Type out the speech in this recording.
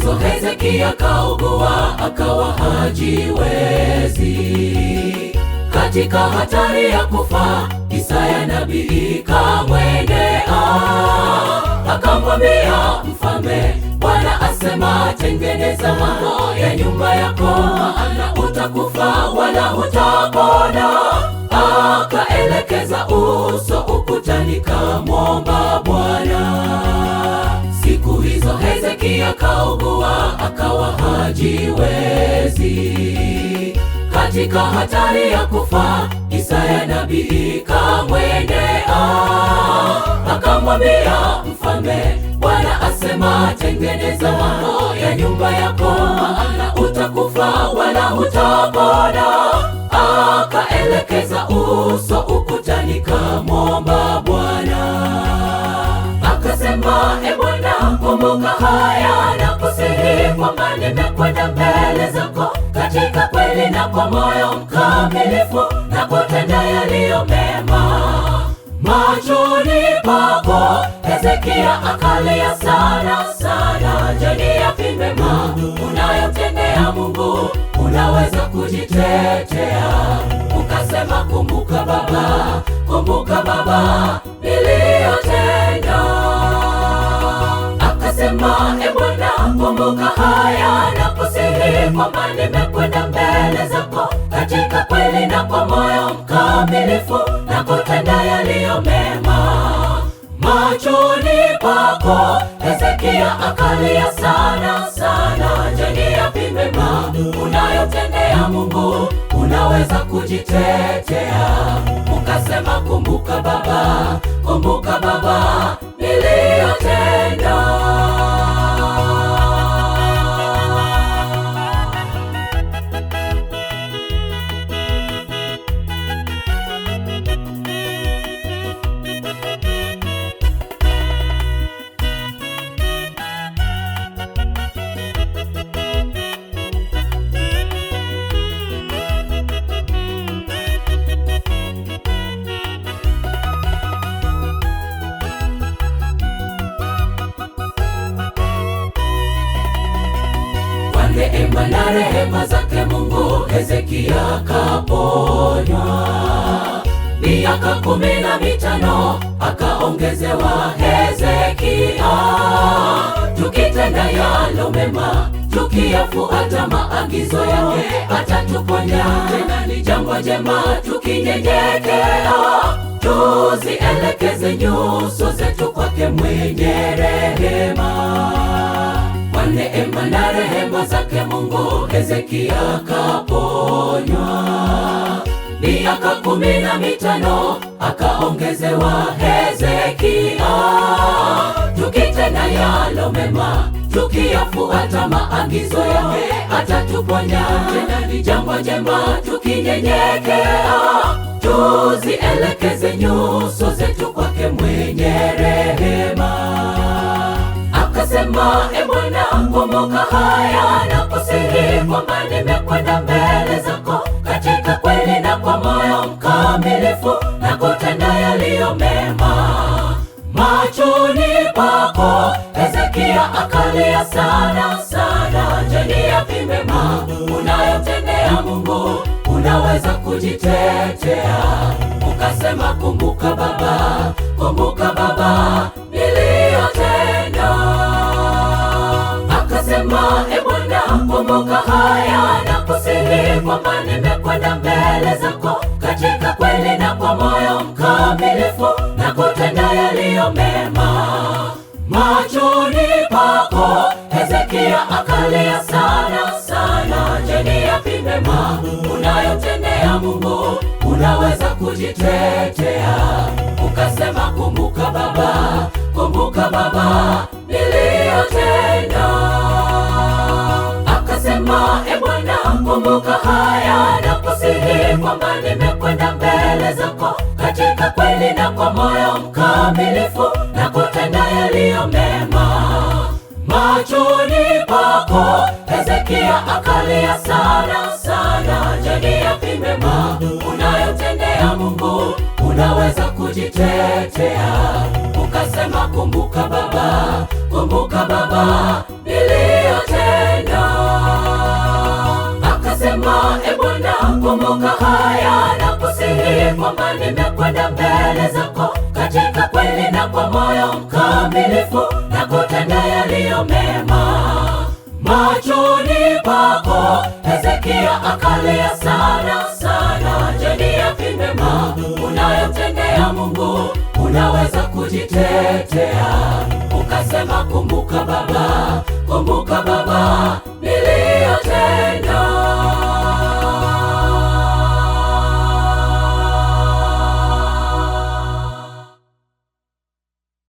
hizo Hezekia kaugua akawa hajiwezi. Katika hatari ya kufa, Isaya nabii kamwendea, akamwambia mfalme, Bwana asema, tengeneza mambo ya nyumba yako, maana utakufa wala hutapona. Akaelekeza uso ukutani, kamwomba Bwana. Siku hizo Hezekia kaugua akawa hajiwezi. Katika hatari ya kufa, Isaya nabii kamwendea, akamwambia mfalme, Bwana asema, tengeneza mambo ya nyumba yako, maana utakufa wala hutapona. Akaelekeza uso ukutani, kamwomba Bwana. Akasema, Bwana, kumbuka haya, nakusihi kwamba nimekwenda mbele zako katika kweli na kwa moyo mkamilifu, na kutenda yaliyo mema machoni pako. Hezekia akalia sana sana, je, ni yapi mema unayomtendea Mungu? Unaweza kujitetea ukasema, kumbuka Baba niliyotenda. Akasema, Bwana, kumbuka haya, nakusihi kwamba nimekwenda mbele zako katika kweli na kwa moyo mkamilifu, na kutenda yaliyo mema machoni pako. Hezekia akalia sana sana, je, ni yapi mema unayomtendea Mungu? Unaweza kujitetea ukasema, kumbuka Baba niliyotenda. Neema na rehema zake Mungu, Hezekia kaponywa. Miaka 15 akaongezewa Hezekia. Tukitenda yalo mema, tukiyafuata maagizo yake, atatuponya. Tena ni jambo jema tukinyenyekea, tuzielekeze nyuso zetu kwake mwenye rehema. Kwa neema na rehema zake Mungu, Hezekia kaponywa. Miaka 15 akaongezewa Hezekia. Tukitenda yalo mema, tukiyafuata maagizo yake, atatuponya. Tena ni jambo jema tukinyenyekea, tuzielekeze nyuso zetu kwake mwenye rehema. Akasema, Bwana, kumbuka haya, nakusihi kwamba nimekwenda mbele zako katika kweli na kwa moyo mkamilifu, na kutenda yaliyo mema machoni pako. Hezekia akalia sana sana, je, ni yapi mema unayomtendea Mungu? Unaweza kujitetea ukasema, kumbuka Baba niliyotenda. Akasema, Bwana, kumbuka haya, nakusihi kwamba nimekwenda mbele zako katika kweli na kwa moyo mkamilifu, na kutenda yaliyo mema machoni pako. Hezekia akalia sana sana, je, ni yapi mema unayomtendea Mungu? Unaweza kujitetea ukasema, kumbuka Baba niliyotenda. Akasema, Bwana, kumbuka haya, nakusihi kwamba nimekwenda mbele zako katika kweli na kwa moyo mkamilifu, na kutenda yaliyo mema machoni pako. Hezekia akalia sana sana, je, ni yapi mema unayomtendea Mungu? Unaweza kujitetea ukasema, kumbuka Baba niliyotenda. Nakiri kwamba nimekwenda mbele zako katika kweli na kwa moyo mkamilifu, na kutenda yaliyo mema machoni pako. Hezekia akalia sana sana. Je, ni yapi mema unayomtendea Mungu? Unaweza kujitetea?